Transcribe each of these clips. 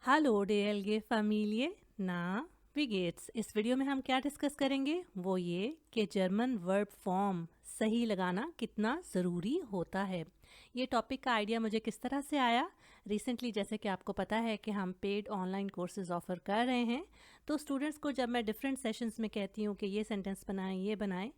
Hello डीएलगे family ना widgets. इस video में हम क्या डिस्कस करेंगे वो ये कि जर्मन वर्ब फॉर्म सही लगाना कितना ज़रूरी होता है। ये टॉपिक का आइडिया मुझे किस तरह से आया रिसेंटली, जैसे कि आपको पता है कि हम पेड ऑनलाइन कोर्सेज ऑफ़र कर रहे हैं। तो स्टूडेंट्स को जब मैं डिफरेंट सेशंस में कहती हूँ कि ये सेंटेंस बनाएं ये बनाएं,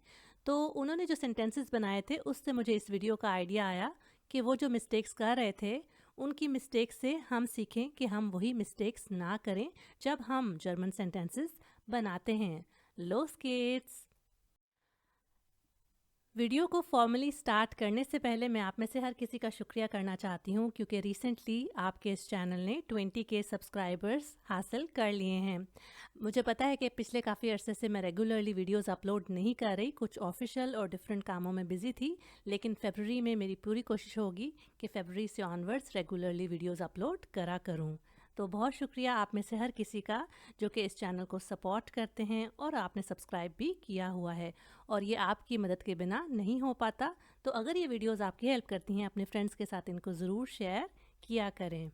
तो उन्होंने जो सेंटेंसेस बनाए थे उससे मुझे इस वीडियो का आइडिया आया कि वो जो मिस्टेक्स कर रहे थे उनकी मिस्टेक्स से हम सीखें कि हम वही मिस्टेक्स ना करें जब हम जर्मन सेंटेंसेस बनाते हैं। लोस गेट्स। वीडियो को फॉर्मली स्टार्ट करने से पहले मैं आप में से हर किसी का शुक्रिया करना चाहती हूँ क्योंकि रिसेंटली आपके इस चैनल ने 20K सब्सक्राइबर्स हासिल कर लिए हैं। मुझे पता है कि पिछले काफ़ी अरसे से मैं रेगुलरली वीडियोस अपलोड नहीं कर रही, कुछ ऑफिशियल और डिफरेंट कामों में बिजी थी, लेकिन फरवरी में मेरी पूरी कोशिश होगी कि फरवरी से ऑनवर्ड्स रेगुलरली वीडियोस अपलोड करा करूँ। तो बहुत शुक्रिया आप में से हर किसी का जो कि इस चैनल को सपोर्ट करते हैं और आपने सब्सक्राइब भी किया हुआ है, और ये आपकी मदद के बिना नहीं हो पाता। तो अगर ये वीडियोस आपकी हेल्प करती हैं, अपने फ्रेंड्स के साथ इनको ज़रूर शेयर किया करें।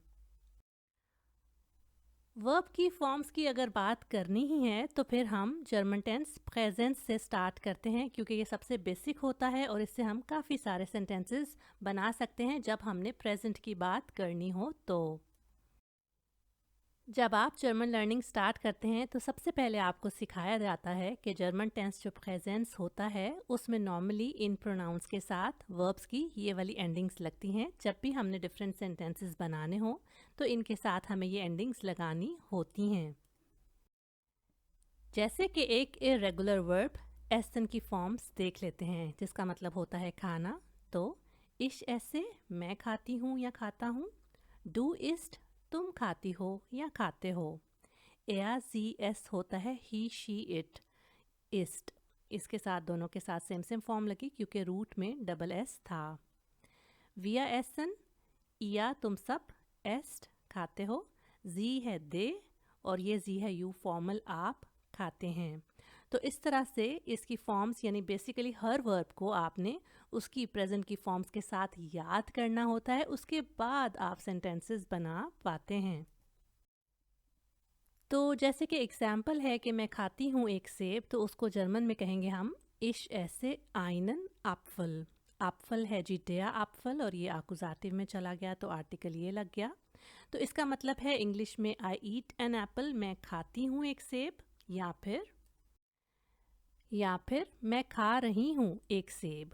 वर्ब की फॉर्म्स की अगर बात करनी ही है तो फिर हम जर्मन टेंस प्रेजेंस से स्टार्ट करते हैं क्योंकि ये सबसे बेसिक होता है और इससे हम काफ़ी सारे सेंटेंसेस बना सकते हैं जब हमने प्रेजेंट की बात करनी हो। तो जब आप जर्मन लर्निंग स्टार्ट करते हैं तो सबसे पहले आपको सिखाया जाता है कि जर्मन टेंस जो प्रेजेंस होता है उसमें नॉर्मली इन प्रोनाउंस के साथ वर्ब्स की ये वाली एंडिंग्स लगती हैं। जब भी हमने डिफरेंट सेंटेंसेस बनाने हो तो इनके साथ हमें ये एंडिंग्स लगानी होती हैं। जैसे कि एक इरेगुलर वर्ब एसन की फॉर्म्स देख लेते हैं जिसका मतलब होता है खाना। तो इश ऐसे मैं खाती हूँ या खाता हूँ। डू इस्ट तुम खाती हो या खाते हो। एया जी एस होता है ही शी इट इस्ट। इसके साथ दोनों के साथ सेम सेम फॉर्म लगी क्योंकि रूट में डबल एस था। विया एसन या तुम सब एस्ट खाते हो। जी है दे और ये जी है यू फॉर्मल आप खाते हैं। तो इस तरह से इसकी फॉर्म्स यानी बेसिकली हर वर्ब को आपने उसकी प्रेजेंट की फॉर्म्स के साथ याद करना होता है, उसके बाद आप सेंटेंसेस बना पाते हैं। तो जैसे कि एग्जाम्पल है कि मैं खाती हूँ एक सेब, तो उसको जर्मन में कहेंगे हम इश ऐसे आइनन एप्फल। एप्फल है जी डेयर एप्फल और ये आकुजाटिव में चला गया तो आर्टिकल ये लग गया। तो इसका मतलब है इंग्लिश में आई ईट एन एप्पल, मैं खाती हूँ एक सेब, या फिर मैं खा रही हूँ एक सेब।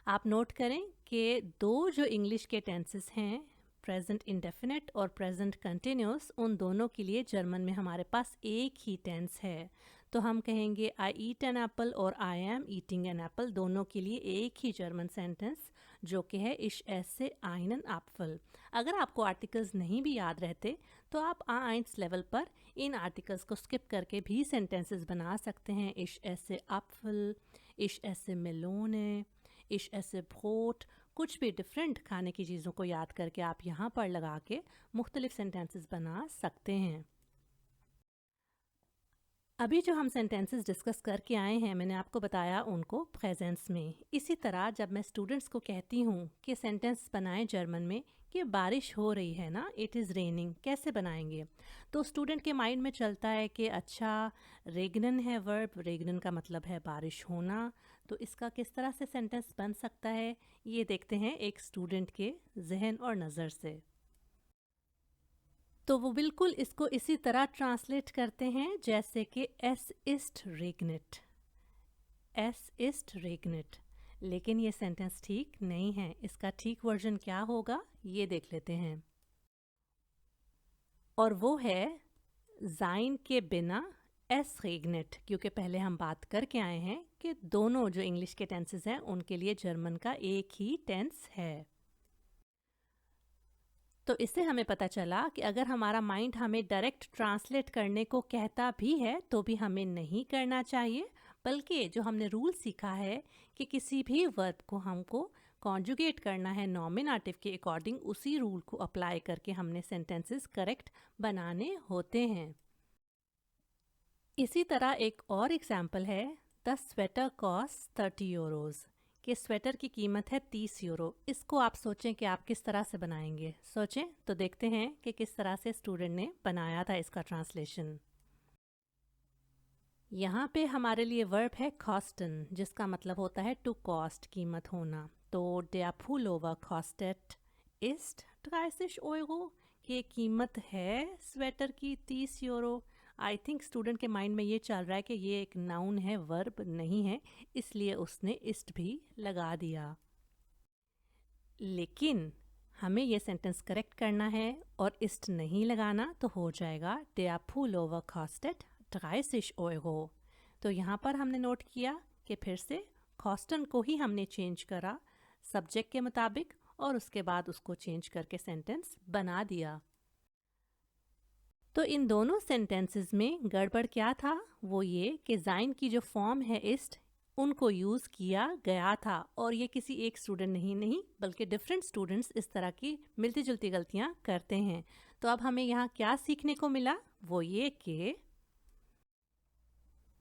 आप नोट करें कि दो जो इंग्लिश के टेंसेस हैं प्रेजेंट इंडेफिनिट और प्रेजेंट कंटिन्यूस, उन दोनों के लिए जर्मन में हमारे पास एक ही टेंस है। तो हम कहेंगे आई ईट एन एप्पल और I am eating an apple, दोनों के लिए एक ही जर्मन सेंटेंस जो कि है इश ऐसे आइनन एप्पल। अगर आपको आर्टिकल्स नहीं भी याद रहते तो आप आइंस लेवल पर इन आर्टिकल्स को स्किप करके भी सेंटेंसेस बना सकते हैं। इश ऐसे एप्पल, इश ऐसे मेलोने, इश ऐसे ब्रोट। कुछ भी डिफरेंट खाने की चीज़ों को याद करके आप यहाँ पर लगा के मुख्तलिफ सेंटेंसेस बना सकते हैं। अभी जो हम सेंटेंसेस डिस्कस करके आए हैं मैंने आपको बताया उनको प्रेजेंस में। इसी तरह जब मैं स्टूडेंट्स को कहती हूँ कि सेंटेंस बनाएं जर्मन में कि बारिश हो रही है ना, इट इज़ रेनिंग, कैसे बनाएंगे, तो स्टूडेंट के माइंड में चलता है कि अच्छा रेगनन है वर्ब, रेगनन का मतलब है बारिश होना, तो इसका किस तरह से सेंटेंस बन सकता है ये देखते हैं एक स्टूडेंट के जहन और नज़र से। तो वो बिल्कुल इसको इसी तरह ट्रांसलेट करते हैं जैसे कि एस इस्ट रेगनेट, एस इस्ट रेगनेट। लेकिन ये सेंटेंस ठीक नहीं है। इसका ठीक वर्जन क्या होगा ये देख लेते हैं, और वो है जाइन के बिना एस रेगनेट, क्योंकि पहले हम बात करके आए हैं कि दोनों जो इंग्लिश के टेंसेस हैं उनके लिए जर्मन का एक ही टेंस है। तो इससे हमें पता चला कि अगर हमारा माइंड हमें डायरेक्ट ट्रांसलेट करने को कहता भी है तो भी हमें नहीं करना चाहिए, बल्कि जो हमने रूल सीखा है कि किसी भी वर्ब को हमको कॉन्जुगेट करना है नॉमिनेटिव के अकॉर्डिंग, उसी रूल को अप्लाई करके हमने सेंटेंसेस करेक्ट बनाने होते हैं। इसी तरह एक और एग्जाम्पल है द स्वेटर कॉस्ट 30 यूरोज़, कि स्वेटर की कीमत है 30 यूरो। इसको आप सोचें कि आप किस तरह से बनाएंगे। सोचें तो देखते हैं कि किस तरह से स्टूडेंट ने बनाया था इसका ट्रांसलेशन। यहाँ पे हमारे लिए वर्ब है कॉस्टन, जिसका मतलब होता है टू कॉस्ट, कीमत होना। तो der Pullover kostet ist 30 Euro, कि कीमत है स्वेटर की 30 यूरो। आई थिंक स्टूडेंट के माइंड में ये चल रहा है कि ये एक नाउन है, वर्ब नहीं है, इसलिए उसने इस्ट भी लगा दिया। लेकिन हमें ये सेंटेंस करेक्ट करना है और इस्ट नहीं लगाना, तो हो जाएगा der Pullover kostet 30 Euro। तो यहाँ पर हमने नोट किया कि फिर से कॉस्टन को ही हमने चेंज करा सब्जेक्ट के मुताबिक और उसके बाद उसको चेंज करके सेंटेंस बना दिया। तो इन दोनों सेंटेंसेस में गड़बड़ क्या था? वो ये कि जाइन की जो फॉर्म है इस्ट, उनको यूज़ किया गया था और ये किसी एक स्टूडेंट नहीं बल्कि डिफरेंट स्टूडेंट्स इस तरह की मिलती जुलती गलतियाँ करते हैं। तो अब हमें यहाँ क्या सीखने को मिला? वो ये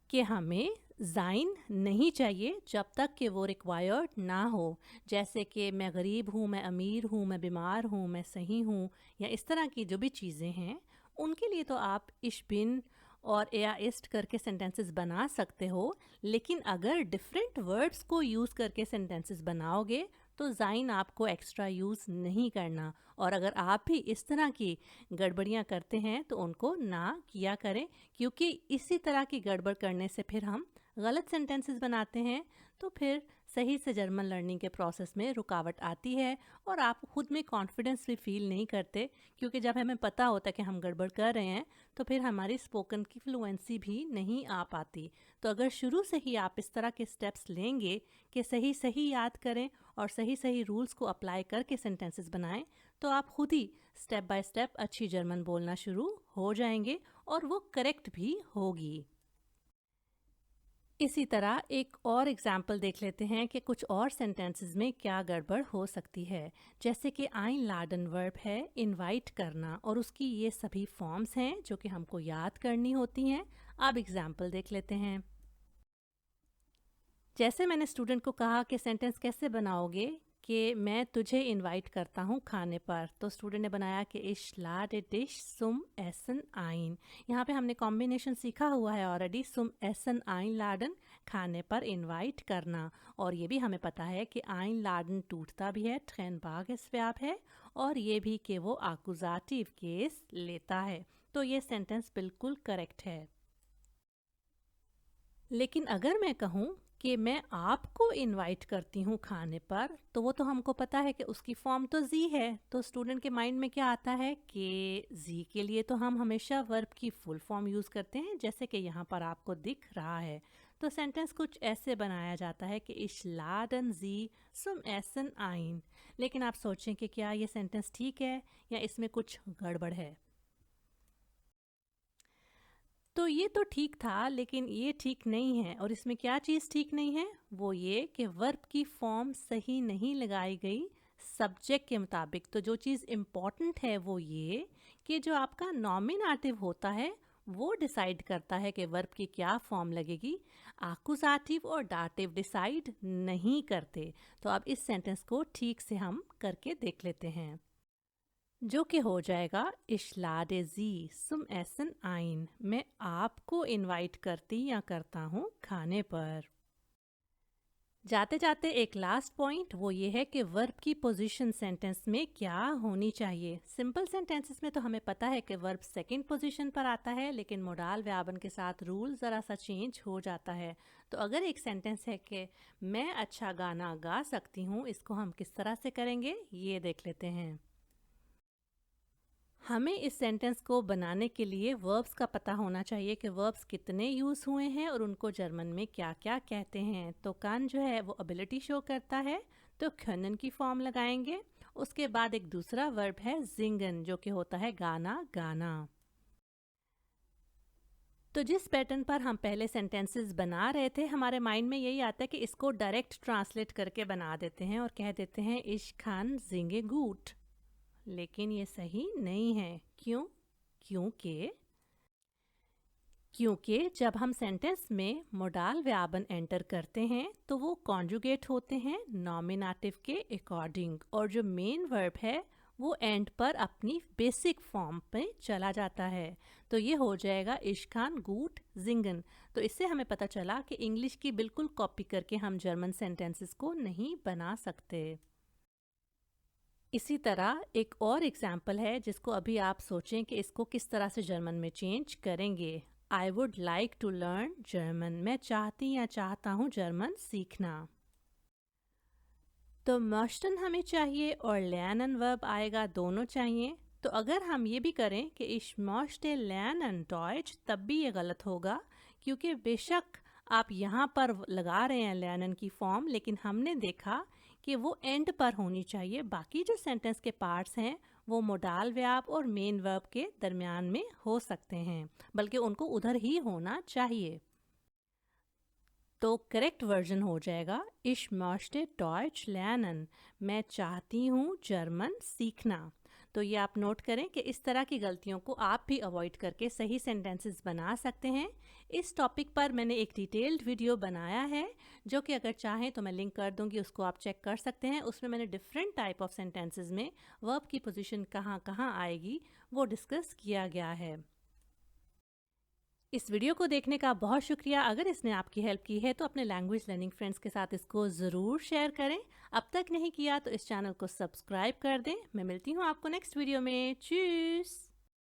कि हमें जाइन नहीं चाहिए जब तक कि वो रिक्वायर्ड ना हो। जैसे कि मैं गरीब हूँ, मैं अमीर हूँ, मैं बीमार हूँ, मैं सही हूँ, या इस तरह की जो भी चीज़ें हैं, उनके लिए तो आप इश बिन और या इस्ट करके सेंटेंसेस बना सकते हो। लेकिन अगर डिफरेंट वर्ड्स को यूज़ करके सेंटेंसेस बनाओगे तो जाइन आपको एक्स्ट्रा यूज़ नहीं करना। और अगर आप भी इस तरह की गड़बड़ियाँ करते हैं तो उनको ना किया करें, क्योंकि इसी तरह की गड़बड़ करने से फिर हम गलत सेंटेंसेस बनाते हैं, तो फिर सही से जर्मन लर्निंग के प्रोसेस में रुकावट आती है और आप खुद में कॉन्फिडेंस भी फील नहीं करते, क्योंकि जब हमें पता होता है कि हम गड़बड़ कर रहे हैं तो फिर हमारी स्पोकन की फ्लुएंसी भी नहीं आ पाती। तो अगर शुरू से ही आप इस तरह के स्टेप्स लेंगे कि सही सही याद करें और सही सही रूल्स को अप्लाई करके सेंटेंसेस बनाएं, तो आप खुद ही स्टेप बाय स्टेप अच्छी जर्मन बोलना शुरू हो जाएंगे और वो करेक्ट भी होगी। इसी तरह एक और एग्जाम्पल देख लेते हैं कि कुछ और सेंटेंसेस में क्या गड़बड़ हो सकती है। जैसे कि einladen वर्ब है इनवाइट करना और उसकी ये सभी फॉर्म्स हैं जो कि हमको याद करनी होती हैं। अब एग्जाम्पल देख लेते हैं। जैसे मैंने स्टूडेंट को कहा कि सेंटेंस कैसे बनाओगे कि मैं तुझे इनवाइट करता हूँ खाने पर, तो स्टूडेंट ने बनाया कि ich lade dich zum Essen ein। यहाँ पे हमने कॉम्बिनेशन सीखा हुआ है ऑलरेडी, zum Essen einladen, खाने पर इनवाइट करना। और ये भी हमें पता है कि einladen टूटता भी है, trennbares verb है, और ये भी कि वो आकुजाटिव केस लेता है। तो ये सेंटेंस बिल्कुल करेक्ट है। लेकिन अगर मैं कहूँ कि मैं आपको इनवाइट करती हूँ खाने पर, तो वो तो हमको पता है कि उसकी फॉर्म तो जी है। तो स्टूडेंट के माइंड में क्या आता है कि जी के लिए तो हम हमेशा वर्ब की फुल फॉर्म यूज़ करते हैं, जैसे कि यहाँ पर आपको दिख रहा है। तो सेंटेंस कुछ ऐसे बनाया जाता है कि ich laden Sie zum Essen ein। लेकिन आप सोचें कि क्या ये सेंटेंस ठीक है या इसमें कुछ गड़बड़ है। तो ये तो ठीक था, लेकिन ये ठीक नहीं है। और इसमें क्या चीज़ ठीक नहीं है? वो ये कि वर्ब की फॉर्म सही नहीं लगाई गई सब्जेक्ट के मुताबिक। तो जो चीज़ इम्पॉर्टेंट है वो ये कि जो आपका नॉमिनेटिव होता है वो डिसाइड करता है कि वर्ब की क्या फॉर्म लगेगी। आकुजाटिव और डाटिव डिसाइड नहीं करते। तो अब इस सेंटेंस को ठीक से हम करके देख लेते हैं, जो कि हो जाएगा ich lade Sie zum Essen ein। मैं आपको इनवाइट करती या करता हूँ खाने पर। जाते जाते एक लास्ट पॉइंट वो ये है कि वर्ब की पोजीशन सेंटेंस में क्या होनी चाहिए। सिंपल सेंटेंसेस में तो हमें पता है कि वर्ब सेकंड पोजीशन पर आता है, लेकिन मोडाल व्यापन के साथ रूल ज़रा सा चेंज हो जाता है। तो अगर एक सेंटेंस है कि मैं अच्छा गाना गा सकती हूँ, इसको हम किस तरह से करेंगे ये देख लेते हैं। हमें इस सेंटेंस को बनाने के लिए वर्ब्स का पता होना चाहिए कि वर्ब्स कितने यूज़ हुए हैं और उनको जर्मन में क्या क्या कहते हैं। तो कान जो है वो एबिलिटी शो करता है, तो können की फॉर्म लगाएंगे। उसके बाद एक दूसरा वर्ब है singen, जो कि होता है गाना गाना। तो जिस पैटर्न पर हम पहले सेंटेंसेस बना रहे थे, हमारे माइंड में यही आता है कि इसको डायरेक्ट ट्रांसलेट करके बना देते हैं और कह देते हैं ich kann singe gut। लेकिन ये सही नहीं है। क्यों? क्योंकि क्योंकि जब हम सेंटेंस में मोडाल व्यापन एंटर करते हैं तो वो कॉन्जुगेट होते हैं नॉमिनेटिव के अकॉर्डिंग, और जो मेन वर्ब है वो एंड पर अपनी बेसिक फॉर्म पे चला जाता है। तो ये हो जाएगा इश्कान गूट जिंगन। तो इससे हमें पता चला कि इंग्लिश की बिल्कुल कॉपी करके हम जर्मन सेंटेंसेस को नहीं बना सकते। इसी तरह एक और एग्जाम्पल है जिसको अभी आप सोचें कि इसको किस तरह से जर्मन में चेंज करेंगे। I would like to learn German. मैं चाहती या चाहता हूँ जर्मन सीखना। तो möchten हमें चाहिए और lernen वर्ब आएगा, दोनों चाहिए। तो अगर हम ये भी करें कि ich möchte lernen Deutsch, तब भी ये गलत होगा, क्योंकि बेशक आप यहाँ पर लगा रहे हैं lernen की फॉर्म, लेकिन हमने देखा कि वो एंड पर होनी चाहिए। बाकी जो सेंटेंस के पार्ट्स हैं वो मोडाल वर्ब और मेन वर्ब के दरमियान में हो सकते हैं, बल्कि उनको उधर ही होना चाहिए। तो करेक्ट वर्जन हो जाएगा Ich möchte Deutsch lernen। मैं चाहती हूँ जर्मन सीखना। तो ये आप नोट करें कि इस तरह की गलतियों को आप भी अवॉइड करके सही सेंटेंसेस बना सकते हैं। इस टॉपिक पर मैंने एक डिटेल्ड वीडियो बनाया है, जो कि अगर चाहें तो मैं लिंक कर दूंगी, उसको आप चेक कर सकते हैं। उसमें मैंने डिफरेंट टाइप ऑफ सेंटेंसेस में वर्ब की पोजीशन कहाँ कहाँ आएगी वो डिस्कस किया गया है। इस वीडियो को देखने का बहुत शुक्रिया। अगर इसने आपकी हेल्प की है तो अपने लैंग्वेज लर्निंग फ्रेंड्स के साथ इसको ज़रूर शेयर करें। अब तक नहीं किया तो इस चैनल को सब्सक्राइब कर दें। मैं मिलती हूँ आपको नेक्स्ट वीडियो में। चीज़।